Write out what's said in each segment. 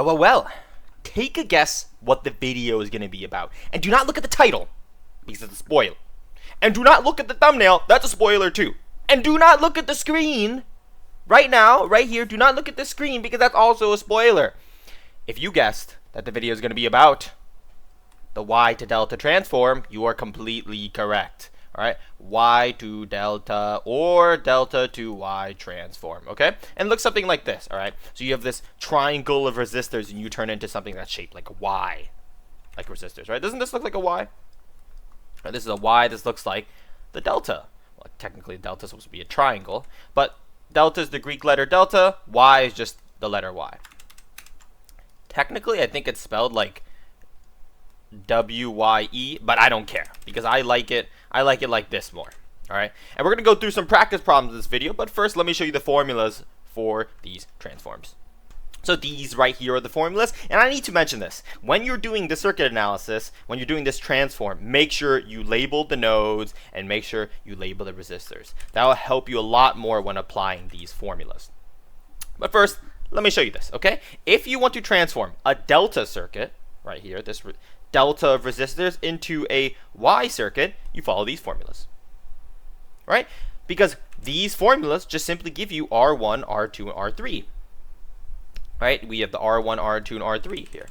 Well. Take a guess what the video is going to be about. And do not look at the title, because it's a spoiler. And do not look at the thumbnail, that's a spoiler too. And do not look at the screen. Right now, right here, do not look at the screen, because that's also a spoiler. If you guessed that the video is going to be about the Y to delta transform, you are completely correct. Alright, Y to delta or delta to Y transform, okay? And it looks something like this, alright? So you have this triangle of resistors and you turn into something that's shaped like a Y, like resistors, right? Doesn't this look like a Y? Right, this is a Y, this looks like the delta. Well, technically delta is supposed to be a triangle, but delta is the Greek letter delta, Y is just the letter Y. Technically, I think it's spelled like W-Y-E, but I don't care because I like it like this more. Alright, and we're going to go through some practice problems in this video, but first let me show you the formulas for these transforms. So these right here are the formulas, and I need to mention this. When you're doing the circuit analysis, when you're doing this transform, make sure you label the nodes and make sure you label the resistors. That will help you a lot more when applying these formulas. But first, let me show you this, okay? If you want to transform a delta circuit, right here, this delta of resistors into a Y circuit, you follow these formulas, right? Because these formulas just simply give you R1, R2, and R3, right? We have the R1, R2, and R3 here.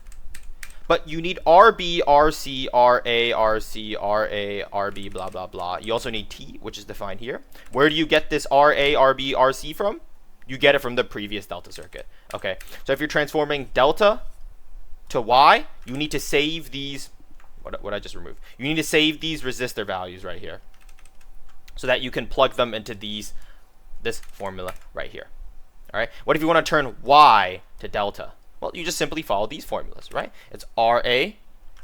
But you need RB, RC, RA, RC, RA, RB, blah, blah, blah. You also need T, which is defined here. Where do you get this RA, RB, RC from? You get it from the previous delta circuit, okay? So if you're transforming delta to Y, you need to save these, what I just removed. You need to save these resistor values right here so that you can plug them into this formula right here. All right. What if you want to turn Y to delta? Well, you just simply follow these formulas, right? It's RA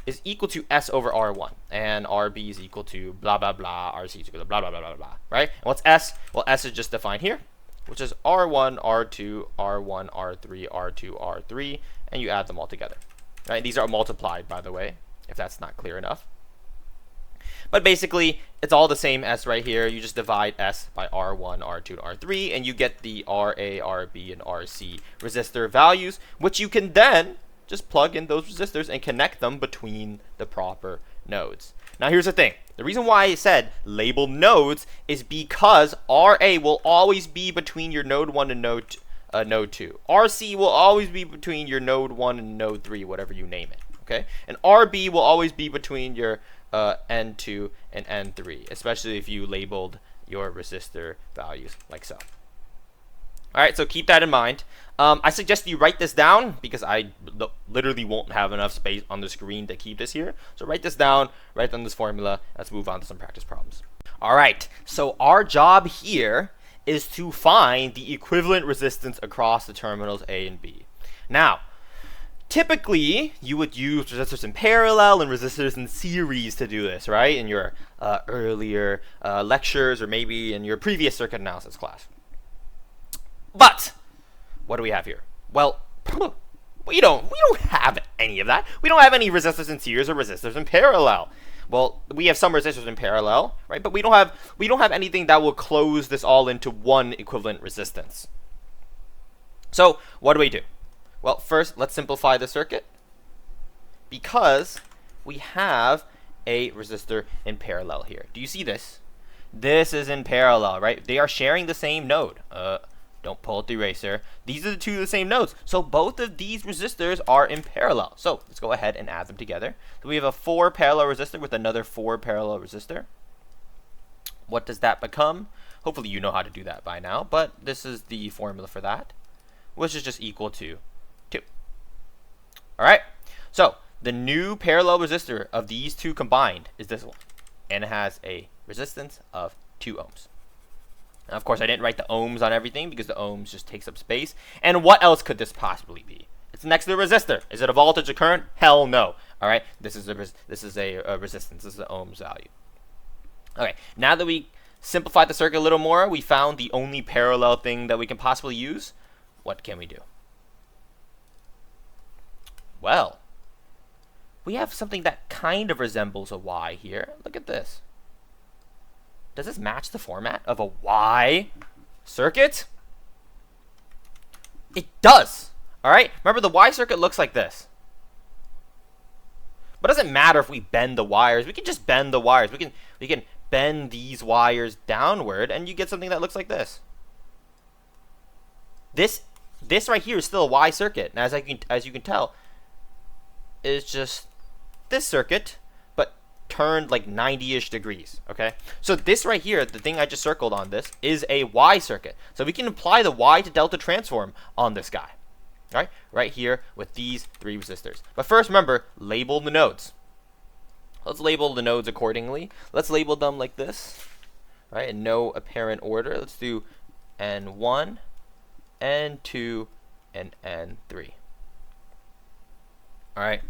is equal to S over R1, and RB is equal to blah, blah, blah, RC is equal to blah, blah, blah, blah, blah, right? And what's S? Well, S is just defined here, which is R1, R2, R1, R3, R2, R3, and you add them all together. Right? These are multiplied, by the way, if that's not clear enough. But basically, it's all the same S right here. You just divide S by R1, R2, and R3, and you get the RA, RB, and RC resistor values, which you can then just plug in those resistors and connect them between the proper nodes. Now, here's the thing. The reason why I said label nodes is because RA will always be between your node 1 and node 2. RC will always be between your node 1 and node 3, whatever you name it, okay? And RB will always be between your N2 and N3, especially if you labeled your resistor values like so. All right, so keep that in mind. I suggest you write this down because I literally won't have enough space on the screen to keep this here. So write this down, write down this formula. Let's move on to some practice problems. All right, so our job here is to find the equivalent resistance across the terminals A and B. Now, typically, you would use resistors in parallel and resistors in series to do this, right? In your earlier lectures or maybe in your previous circuit analysis class. But what do we have here? Well, we don't have any of that. We don't have any resistors in series or resistors in parallel. Well, we have some resistors in parallel, right? But we don't have anything that will close this all into one equivalent resistance. So what do? Well, first, let's simplify the circuit because we have a resistor in parallel here. Do you see this? This is in parallel, right? They are sharing the same node. Don't pull out the eraser. These are the two of the same nodes. So both of these resistors are in parallel. So let's go ahead and add them together. So we have a 4 parallel resistor with another 4 parallel resistor. What does that become? Hopefully you know how to do that by now, but this is the formula for that, which is just equal to 2. All right. So the new parallel resistor of these two combined is this one, and it has a resistance of 2 ohms. And of course, I didn't write the ohms on everything because the ohms just takes up space. And what else could this possibly be? It's next to the resistor. Is it a voltage or current? Hell no. All right, this is a resistance. This is the ohms value. Okay, now that we simplified the circuit a little more, we found the only parallel thing that we can possibly use. What can we do? Well, we have something that kind of resembles a Y here. Look at this. Does this match the format of a Y circuit? It does. All right, remember the Y circuit looks like this. But it doesn't matter if we bend the wires. We can just bend the wires. We can bend these wires downward, and you get something that looks like this. This right here is still a Y circuit, and as you can tell, it's just this circuit, but turned like 90-ish degrees. Okay, so this right here, the thing I just circled on this, is a Y circuit. So we can apply the Y to delta transform on this guy. Right here with these 3 resistors. But first, remember, label the nodes. Let's label the nodes accordingly. Let's label them like this, right, in no apparent order. Let's do N1, N2, and N3. All right.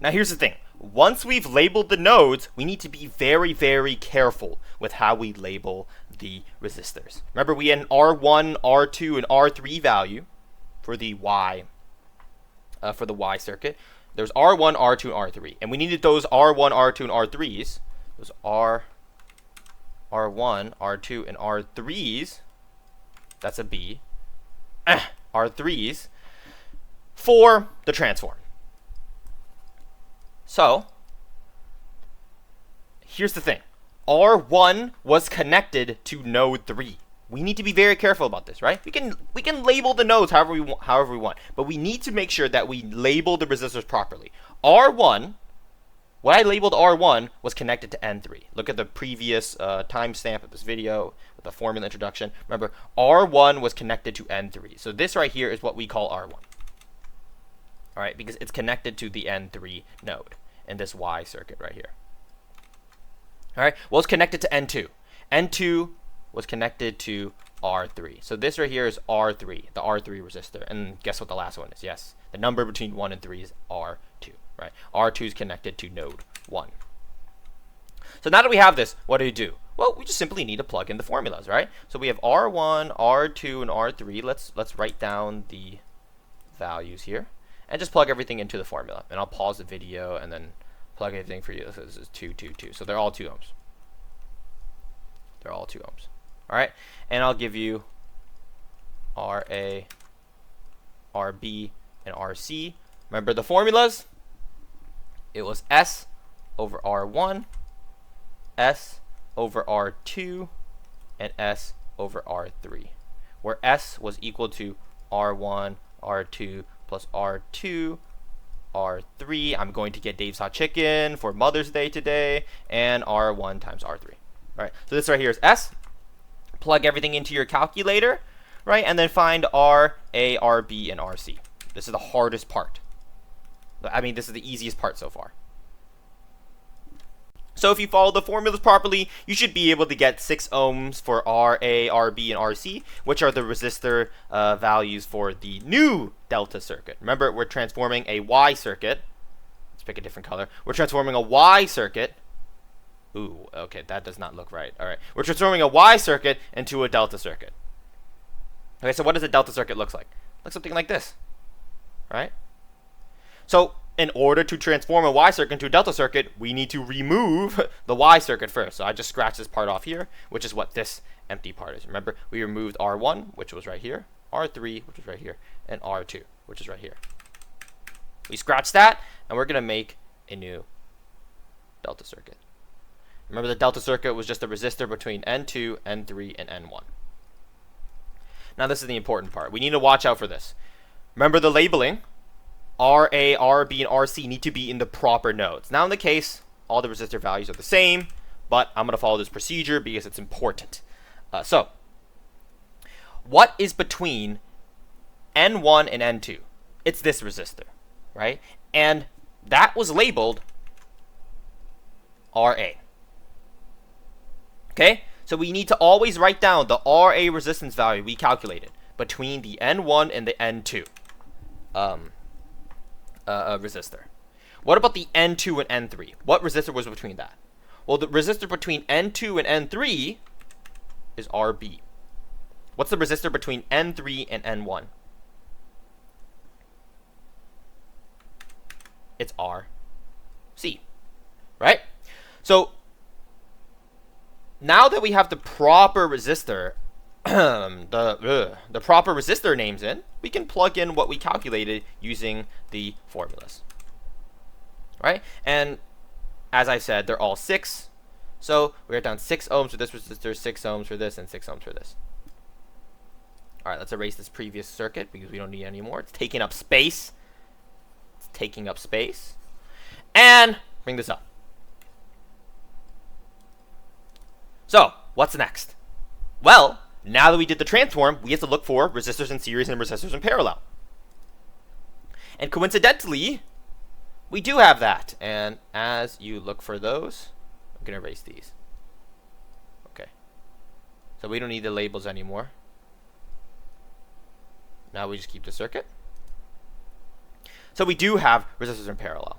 Now here's the thing. Once we've labeled the nodes, we need to be very, very careful with how we label the resistors. Remember, we had an R1, R2, and R3 value for the Y circuit. There's R1, R2, and R3, and we needed those R1, R2, and R3s. Those R1, R2, and R3s. That's a B. R3s for the transform. So here's the thing. R1 was connected to node 3. We need to be very careful about this, right? We can label the nodes however we want, but we need to make sure that we label the resistors properly. R1, what I labeled R1 was connected to N3. Look at the previous timestamp of this video with the formula introduction. Remember, R1 was connected to N3. So this right here is what we call R1. All right, because it's connected to the N3 node in this Y circuit right here. All right, well, it's connected to N2. N2 was connected to R3. So this right here is R3, the R3 resistor. And guess what the last one is? Yes, the number between 1 and 3 is R2, right? R2 is connected to node 1. So now that we have this, what do we do? Well, we just simply need to plug in the formulas, right? So we have R1, R2, and R3. Let's write down the values here and just plug everything into the formula. And I'll pause the video and then plug everything for you. So this is 2, 2, 2. So they're all 2 ohms. They're all 2 ohms. All right, and I'll give you RA, RB, and RC. Remember the formulas? It was S over R1, S over R2, and S over R3, where S was equal to R1, R2 plus R2, R3. I'm going to get Dave's Hot Chicken for Mother's Day today, and R1 times R3. All right, so this right here is S. Plug everything into your calculator, right? And then find R, A, R, B, and RC. This is the hardest part. I mean, this is the easiest part so far. So if you follow the formulas properly, you should be able to get 6 ohms for R, A, R, B, and RC, which are the resistor values for the new delta circuit. Remember, we're transforming a Y circuit. Let's pick a different color. We're transforming a Y circuit. Ooh, okay, that does not look right. All right, we're transforming a Y circuit into a delta circuit. Okay, so what does a delta circuit look like? Looks something like this, right? So in order to transform a Y circuit into a delta circuit, we need to remove the Y circuit first. So I just scratched this part off here, which is what this empty part is. Remember, we removed R1, which was right here, R3, which was right here, and R2, which is right here. We scratched that, and we're going to make a new delta circuit. Remember, the delta circuit was just a resistor between N2, N3, and N1. Now, this is the important part. We need to watch out for this. Remember the labeling. RA, RB, and RC need to be in the proper nodes. Now, in the case, all the resistor values are the same, but I'm going to follow this procedure because it's important. So, what is between N1 and N2? It's this resistor, right? And that was labeled RA. Okay, so we need to always write down the RA resistance value we calculated between the N1 and the N2 resistor. What about the N2 and N3? What resistor was between that? Well, the resistor between N2 and N3 is RB. What's the resistor between N3 and N1? It's RC, right? So now that we have the proper resistor, the proper resistor names in, we can plug in what we calculated using the formulas. Right? And as I said, they're all 6. So we write down 6 ohms for this resistor, 6 ohms for this, and 6 ohms for this. Alright, let's erase this previous circuit because we don't need it anymore. It's taking up space. It's taking up space. And bring this up. So, what's next? Well, now that we did the transform, we have to look for resistors in series and resistors in parallel. And coincidentally, we do have that. And as you look for those, I'm going to erase these. Okay. So we don't need the labels anymore. Now we just keep the circuit. So we do have resistors in parallel.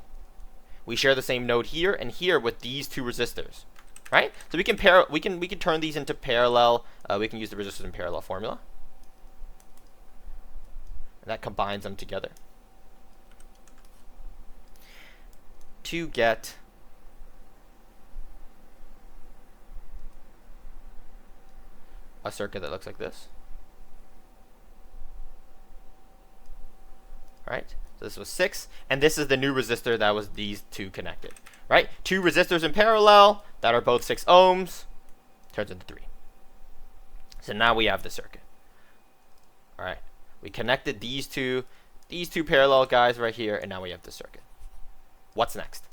We share the same node here and here with these two resistors, right? So we can turn these into parallel. We can use the resistors in parallel formula, and that combines them together to get a circuit that looks like this. Right? So this was 6, and this is the new resistor that was these two connected. Right? 2 resistors in parallel that are both 6 ohms turns into 3. So now we have the circuit. All right. We connected these two parallel guys right here, and now we have the circuit. What's next?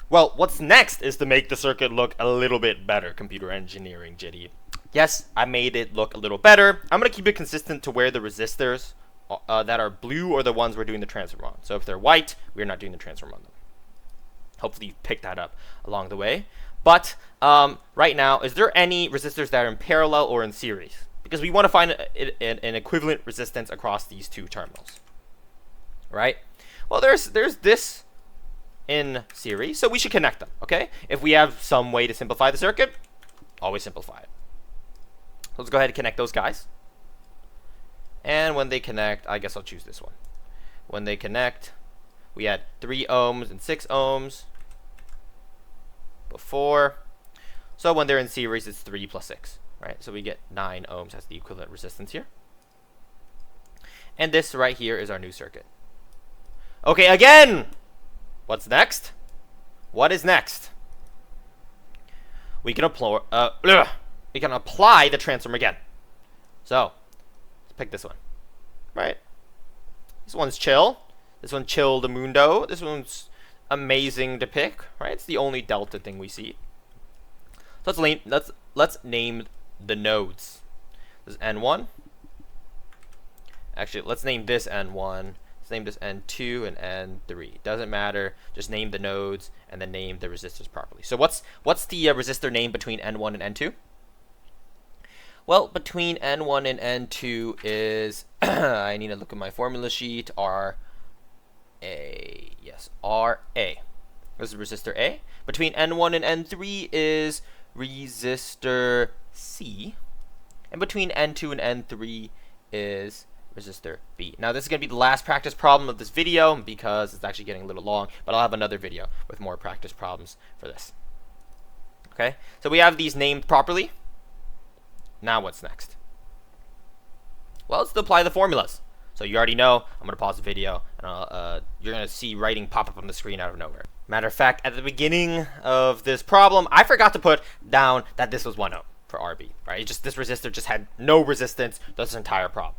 Well, what's next is to make the circuit look a little bit better, computer engineering, Jitty. Yes, I made it look a little better. I'm going to keep it consistent to where the resistors that are blue are the ones we're doing the transform on. So if they're white, we're not doing the transform on them. Hopefully you picked that up along the way. But right now, is there any resistors that are in parallel or in series? Because we want to find an equivalent resistance across these two terminals. Right? Well, there's this in series, so we should connect them, okay? If we have some way to simplify the circuit, always simplify it. Let's go ahead and connect those guys. And when they connect, I guess I'll choose this one. When they connect, we had 3 ohms and 6 ohms before. So when they're in series, it's 3 plus 6, right? So we get 9 ohms as the equivalent resistance here. And this right here is our new circuit. Okay, again, what's next? What is next? We can apply the transform again. So let's pick this one, right? This one's chill. This one chill the mundo. This one's amazing to pick, right? It's the only delta thing we see. So let's name the nodes. This is N1. Actually, let's name this N1. Let's name this N2 and N3. Doesn't matter. Just name the nodes and then name the resistors properly. So what's the resistor name between N1 and N2? Well, between N1 and N2 is I need to look at my formula sheet. RA. Yes, RA. This is resistor A. Between N1 and N3 is resistor C. And between N2 and N3 is resistor B. Now this is going to be the last practice problem of this video because it's actually getting a little long, but I'll have another video with more practice problems for this. Okay, so we have these named properly. Now what's next? Well, let's apply the formulas. So you already know, I'm going to pause the video, and you're going to see writing pop up on the screen out of nowhere. Matter of fact, at the beginning of this problem, I forgot to put down that this was 1 ohm for RB. Right? This resistor just had no resistance this entire problem.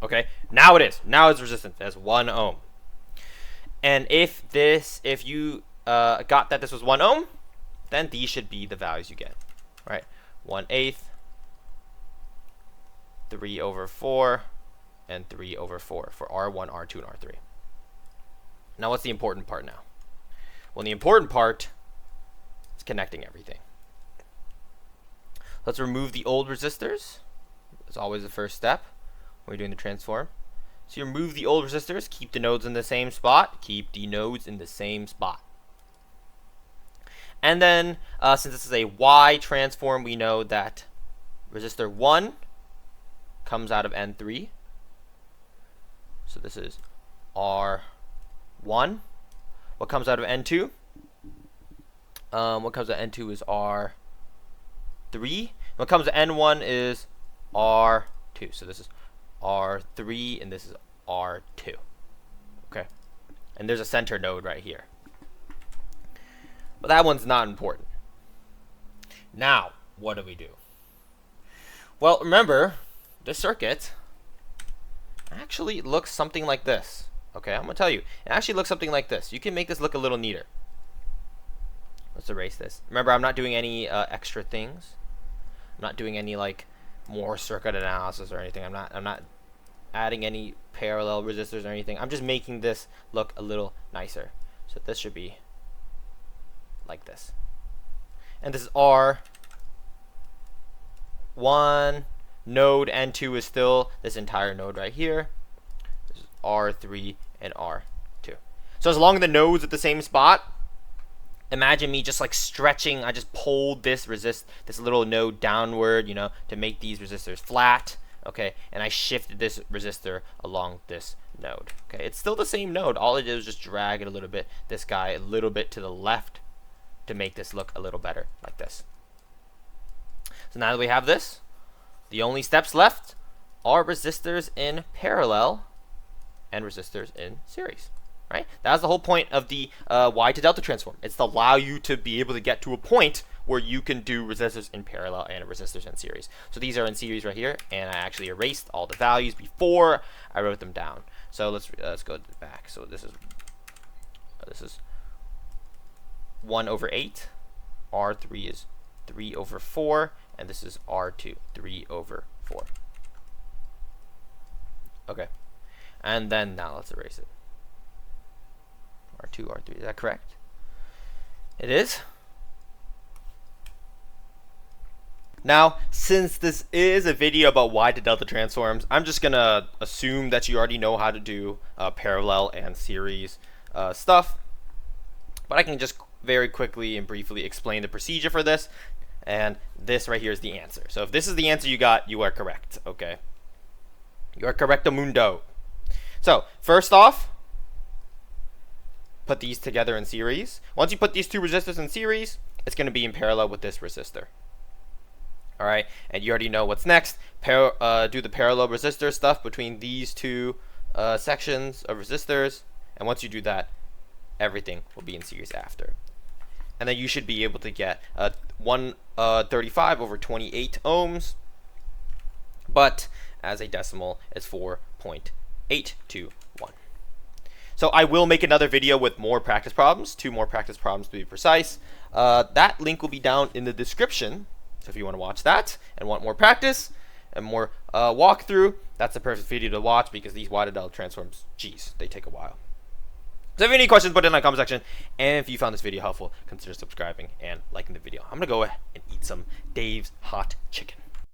Okay, now it is. Now it's resistance as 1 ohm. And if you got that this was 1 ohm, then these should be the values you get. Right? 1/8, 3/4, and 3/4 for R1, R2, and R3. Now what's the important part now? Well, the important part is connecting everything. Let's remove the old resistors. It's always the first step when we're doing the transform. So you remove the old resistors, keep the nodes in the same spot, keep the nodes in the same spot. And then, since this is a Y transform, we know that resistor 1 comes out of N3. So this is R1. What comes out of N2? What comes out of N2 is R3. What comes to N1 is R2. So this is R3 and this is R2. Okay. And there's a center node right here. But that one's not important. Now, what do we do? Well, remember, this circuit actually looks something like this. Okay, I'm going to tell you. It actually looks something like this. You can make this look a little neater. Let's erase this. Remember, I'm not doing any extra things. I'm not doing any like more circuit analysis or anything. I'm not adding any parallel resistors or anything. I'm just making this look a little nicer. So this should be like this. And this is R1 node, N2 is still this entire node right here. This is R3 and R2. So as long as the node's at the same spot, imagine me just like stretching. I just pulled this little node downward, you know, to make these resistors flat. Okay, and I shifted this resistor along this node. Okay, it's still the same node. All I did was just drag it a little bit, this guy a little bit to the left to make this look a little better, like this. So now that we have this, the only steps left are resistors in parallel and resistors in series. Right? That's the whole point of the Y to delta transform. It's to allow you to be able to get to a point where you can do resistors in parallel and resistors in series. So these are in series right here, and I actually erased all the values before I wrote them down. So let's go back. So this is 1/8. R3 is 3/4, and this is R2, 3/4. Okay, and then now let's erase it. R2, R3, is that correct? It is. Now, since this is a video about Y to delta transforms, I'm just gonna assume that you already know how to do parallel and series stuff. But I can just very quickly and briefly explain the procedure for this. And this right here is the answer. So if this is the answer you got, you are correct. Okay. You are correctamundo. So first off, put these together in series. Once you put these two resistors in series, it's going to be in parallel with this resistor. All right, and you already know what's next. Do the parallel resistor stuff between these two sections of resistors, and once you do that, everything will be in series after. And then you should be able to get 135/28 ohms, but as a decimal, it's 4.821. So I will make another video with more practice problems, 2 more practice problems to be precise. That link will be down in the description. So if you want to watch that and want more practice and more walkthrough, that's the perfect video to watch, because these Y to delta transforms, geez, they take a while. So if you have any questions, put it in the comment section. And if you found this video helpful, consider subscribing and liking the video. I'm going to go and eat some Dave's hot chicken.